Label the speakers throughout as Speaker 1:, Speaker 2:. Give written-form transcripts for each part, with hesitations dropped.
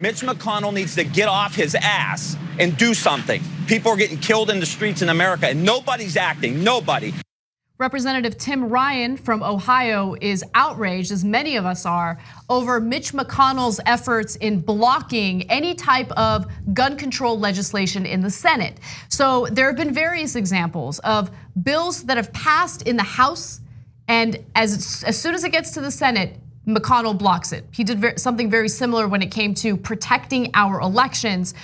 Speaker 1: Mitch McConnell needs to get off his ass and do something. People are getting killed in the streets in America and nobody's acting, nobody.
Speaker 2: Representative Tim Ryan from Ohio is outraged, as many of us are, over Mitch McConnell's efforts in blocking any type of gun control legislation in the Senate. So there have been various examples of bills that have passed in the House, and as soon as it gets to the Senate, McConnell blocks it. He did something very similar when it came to protecting our elections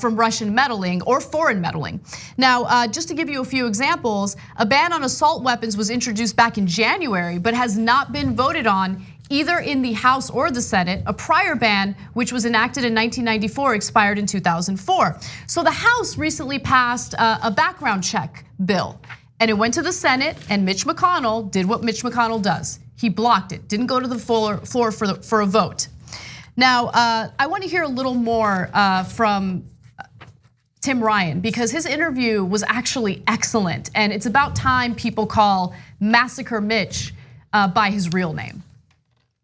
Speaker 2: from Russian meddling or foreign meddling. Now, just to give you a few examples, a ban on assault weapons was introduced back in January, but has not been voted on either in the House or the Senate. A prior ban, which was enacted in 1994, expired in 2004. So the House recently passed a background check bill, and it went to the Senate, and Mitch McConnell did what Mitch McConnell does. He blocked it, didn't go to the floor for a vote. Now, I want to hear a little more from Tim Ryan, because his interview was actually excellent, and it's about time people call Massacre Mitch by his real name.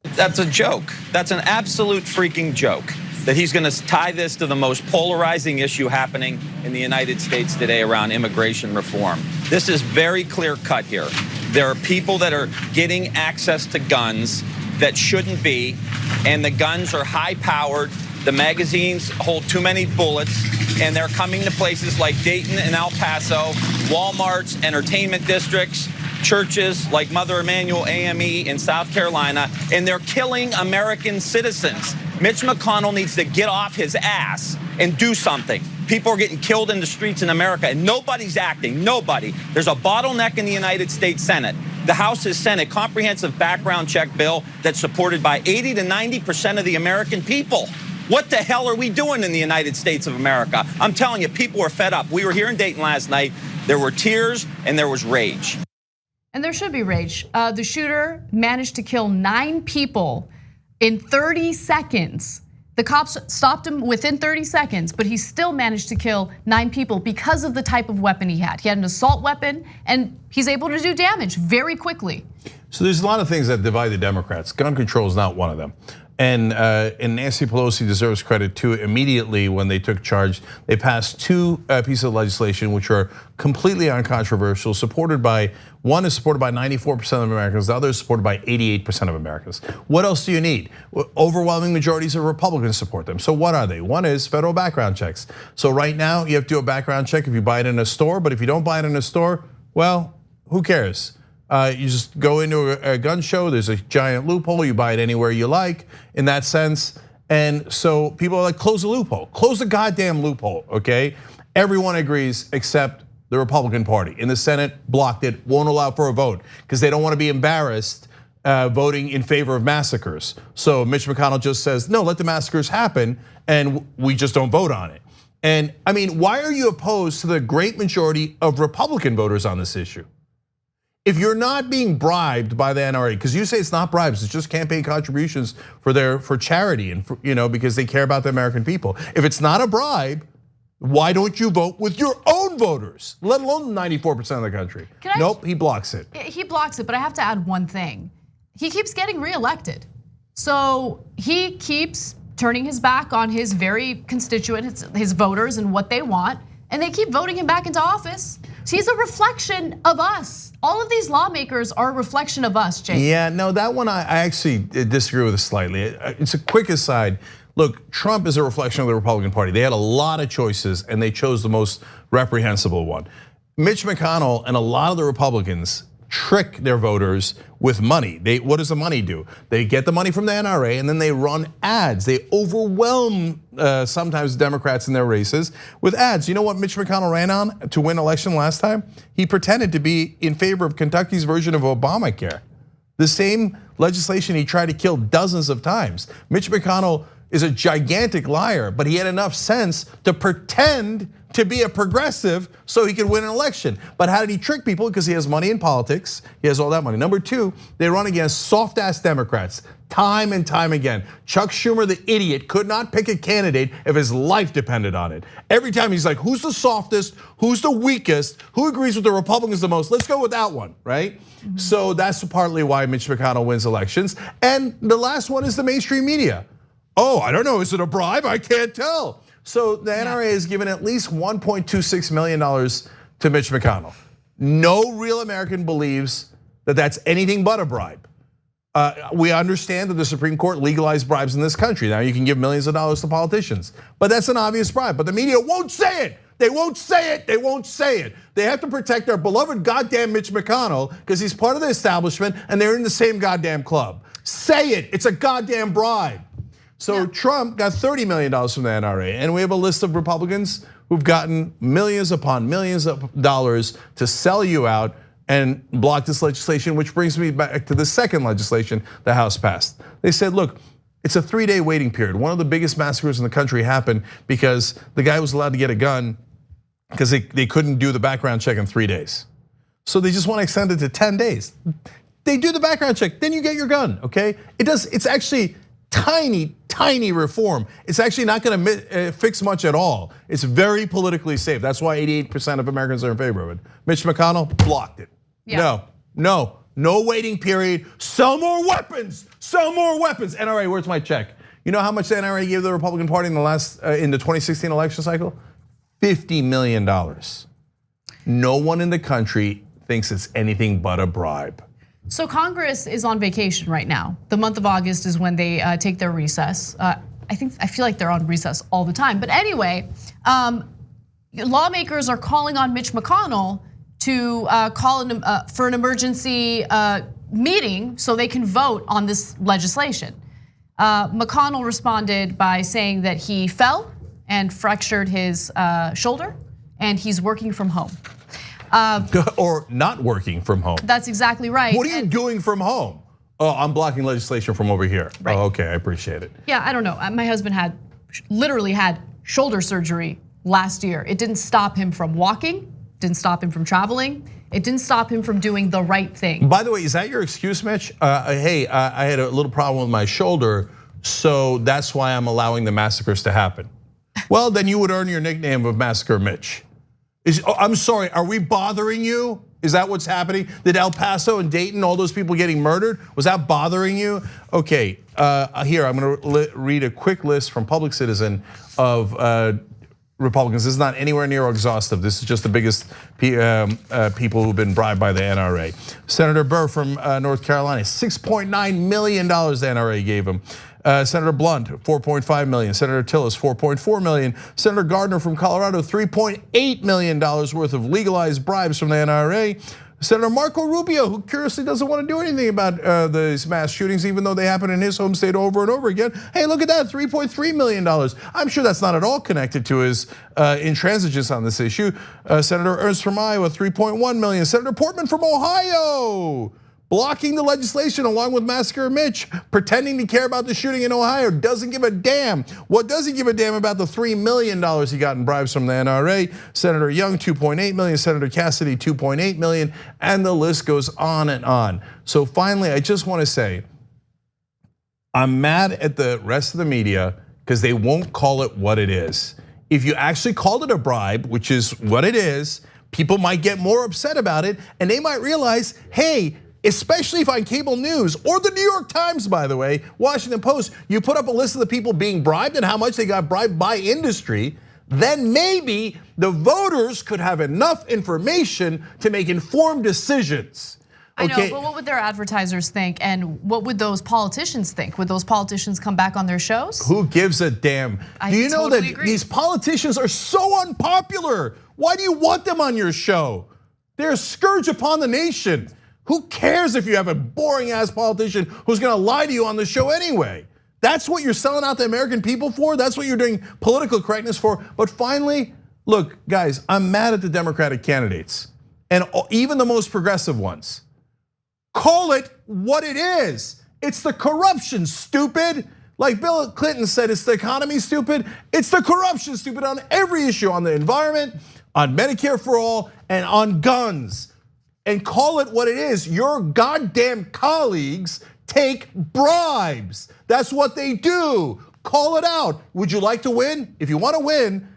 Speaker 1: That's a joke. That's an absolute freaking joke. That he's gonna tie this to the most polarizing issue happening in the United States today around immigration reform. This is very clear cut here. There are people that are getting access to guns that shouldn't be, and the guns are high powered. The magazines hold too many bullets, and they're coming to places like Dayton and El Paso, Walmarts, entertainment districts, churches like Mother Emanuel AME in South Carolina, and they're killing American citizens. Mitch McConnell needs to get off his ass and do something. People are getting killed in the streets in America and nobody's acting, nobody. There's a bottleneck in the United States Senate. The House has sent a comprehensive background check bill that's supported by 80 to 90% of the American people. What the hell are we doing in the United States of America? I'm telling you, people are fed up. We were here in Dayton last night. There were tears and there was rage.
Speaker 2: And there should be rage. The shooter managed to kill 9 people in 30 seconds. The cops stopped him within 30 seconds, but he still managed to kill 9 people because of the type of weapon he had. He had an assault weapon, and he's able to do damage very quickly.
Speaker 3: So there's a lot of things that divide the Democrats. Gun control is not one of them. And Nancy Pelosi deserves credit too. Immediately when they took charge, they passed 2 pieces of legislation which are completely uncontroversial. One is supported by 94% of Americans, the other is supported by 88% of Americans. What else do you need? Overwhelming majorities of Republicans support them. So what are they? One is federal background checks. So right now you have to do a background check if you buy it in a store, but if you don't buy it in a store, well, who cares? You just go into a gun show, there's a giant loophole, you buy it anywhere you like in that sense. And so people are like, close the loophole, close the goddamn loophole, okay? Everyone agrees except the Republican Party. In the Senate, blocked it, won't allow for a vote because they don't want to be embarrassed voting in favor of massacres. So Mitch McConnell just says, no, let the massacres happen and we just don't vote on it. And I mean, why are you opposed to the great majority of Republican voters on this issue? If you're not being bribed by the NRA, because you say it's not bribes, it's just campaign contributions for charity and because they care about the American people. If it's not a bribe, why don't you vote with your own voters, let alone 94% of the country? Nope, he blocks it.
Speaker 2: He blocks it, but I have to add one thing. He keeps getting reelected. So he keeps turning his back on his very constituents, his voters and what they want, and they keep voting him back into office. So he's a reflection of us. All of these lawmakers are a reflection of us, Jake.
Speaker 3: Yeah, no, that one I actually disagree with slightly. It's a quick aside. Look, Trump is a reflection of the Republican Party. They had a lot of choices and they chose the most reprehensible one. Mitch McConnell and a lot of the Republicans trick their voters with money. What does the money do? They get the money from the NRA and then they run ads. They overwhelm sometimes Democrats in their races with ads. You know what Mitch McConnell ran on to win election last time? He pretended to be in favor of Kentucky's version of Obamacare. The same legislation he tried to kill dozens of times. Mitch McConnell is a gigantic liar, but he had enough sense to pretend to be a progressive so he could win an election. But how did he trick people? Because he has money in politics, he has all that money. Number 2, they run against soft ass Democrats time and time again. Chuck Schumer, the idiot, could not pick a candidate if his life depended on it. Every time he's like, who's the softest, who's the weakest, who agrees with the Republicans the most? Let's go with that one, right? So that's partly why Mitch McConnell wins elections. And the last one is the mainstream media. Oh, I don't know, is it a bribe? I can't tell. So the NRA has given at least $1.26 million to Mitch McConnell. No real American believes that that's anything but a bribe. We understand that the Supreme Court legalized bribes in this country. Now you can give millions of dollars to politicians, but that's an obvious bribe. But the media won't say it. They won't say it, they won't say it. They have to protect their beloved goddamn Mitch McConnell because he's part of the establishment and they're in the same goddamn club. Say it, it's a goddamn bribe. So Trump got $30 million from the NRA, and we have a list of Republicans who've gotten millions upon millions of dollars to sell you out and block this legislation, which brings me back to the second legislation the House passed. They said, look, it's a 3-day waiting period. One of the biggest massacres in the country happened because the guy was allowed to get a gun because they couldn't do the background check in 3 days. So they just want to extend it to 10 days. They do the background check, then you get your gun, okay? It's actually tiny reform. It's actually not gonna fix much at all. It's very politically safe. That's why 88% of Americans are in favor of it. Mitch McConnell blocked it.
Speaker 2: Yeah.
Speaker 3: No waiting period. Sell more weapons, sell more weapons. NRA, where's my check? You know how much the NRA gave the Republican Party in the 2016 election cycle? $50 million. No one in the country thinks it's anything but a bribe.
Speaker 2: So Congress is on vacation right now. The month of August is when they take their recess. I feel like they're on recess all the time. But anyway, lawmakers are calling on Mitch McConnell to call for an emergency meeting so they can vote on this legislation. McConnell responded by saying that he fell and fractured his shoulder, and he's working from home.
Speaker 3: Or not working from home.
Speaker 2: That's exactly right.
Speaker 3: What are you doing from home? Oh, I'm blocking legislation from over here. Right. Oh, okay, I appreciate it.
Speaker 2: Yeah, I don't know. My husband literally had shoulder surgery last year. It didn't stop him from walking, didn't stop him from traveling. It didn't stop him from doing the right thing.
Speaker 3: By the way, is that your excuse, Mitch? Hey, I had a little problem with my shoulder, so that's why I'm allowing the massacres to happen. Well, then you would earn your nickname of Massacre Mitch. I'm sorry, are we bothering you? Is that what's happening? Did El Paso and Dayton, all those people getting murdered, was that bothering you? Okay, here, I'm gonna read a quick list from Public Citizen of Republicans. This is not anywhere near exhaustive. This is just the biggest people who've been bribed by the NRA. Senator Burr from North Carolina, $6.9 million the NRA gave him. Senator Blunt, 4.5 million. Senator Tillis, 4.4 million. Senator Gardner from Colorado, $3.8 million worth of legalized bribes from the NRA. Senator Marco Rubio, who curiously doesn't want to do anything about these mass shootings, even though they happen in his home state over and over again. Hey, look at that, $3.3 million. I'm sure that's not at all connected to his intransigence on this issue. Senator Ernst from Iowa, 3.1 million. Senator Portman from Ohio, blocking the legislation along with Massacre Mitch, pretending to care about the shooting in Ohio, doesn't give a damn. What does he give a damn about the $3 million he got in bribes from the NRA? Senator Young, 2.8 million, Senator Cassidy, 2.8 million, and the list goes on and on. So finally, I just wanna say, I'm mad at the rest of the media because they won't call it what it is. If you actually called it a bribe, which is what it is, people might get more upset about it, and they might realize, hey, especially if on cable news or the New York Times, by the way, Washington Post, you put up a list of the people being bribed and how much they got bribed by industry, then maybe the voters could have enough information to make informed decisions.
Speaker 2: I know, but what would their advertisers think, and what would those politicians think? Would those politicians come back on their shows?
Speaker 3: Who gives a damn? Do you know that these politicians are so unpopular? Why do you want them on your show? They're a scourge upon the nation. Who cares if you have a boring ass politician who's gonna lie to you on the show anyway? That's what you're selling out the American people for? That's what you're doing political correctness for? But finally, look, guys, I'm mad at the Democratic candidates and even the most progressive ones. Call it what it is. It's the corruption, stupid. Like Bill Clinton said, it's the economy, stupid. It's the corruption, stupid, on every issue, on the environment, on Medicare for all, and on guns. And call it what it is. Your goddamn colleagues take bribes. That's what they do. Call it out. Would you like to win? If you want to win,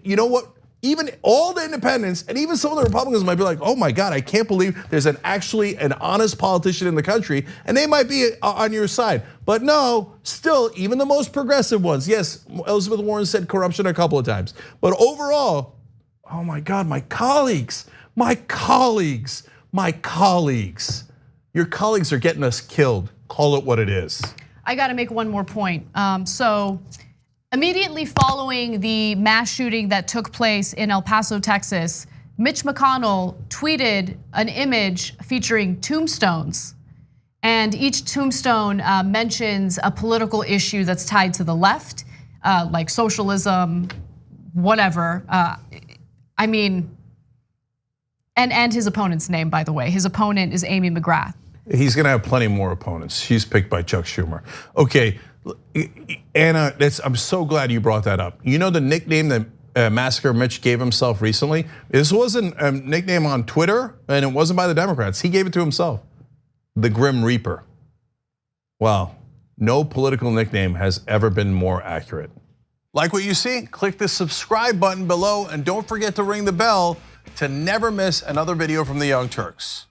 Speaker 3: you know what? even all the independents and even some of the Republicans might be like, oh my God, I can't believe there's actually an honest politician in the country, and they might be on your side. But no, still, even the most progressive ones, yes, Elizabeth Warren said corruption a couple of times, but overall, oh my God, my colleagues, your colleagues are getting us killed. Call it what it is.
Speaker 2: I gotta make one more point. So immediately following the mass shooting that took place in El Paso, Texas, Mitch McConnell tweeted an image featuring tombstones. And each tombstone mentions a political issue that's tied to the left, like socialism, whatever. I mean, and his opponent's name, by the way. His opponent is Amy McGrath.
Speaker 3: He's gonna have plenty more opponents. She's picked by Chuck Schumer. Okay, Anna, I'm so glad you brought that up. You know the nickname that Massacre Mitch gave himself recently? This wasn't a nickname on Twitter, and it wasn't by the Democrats. He gave it to himself. The Grim Reaper. Wow, no political nickname has ever been more accurate. Like what you see? Click the subscribe button below, and don't forget to ring the bell to never miss another video from the Young Turks.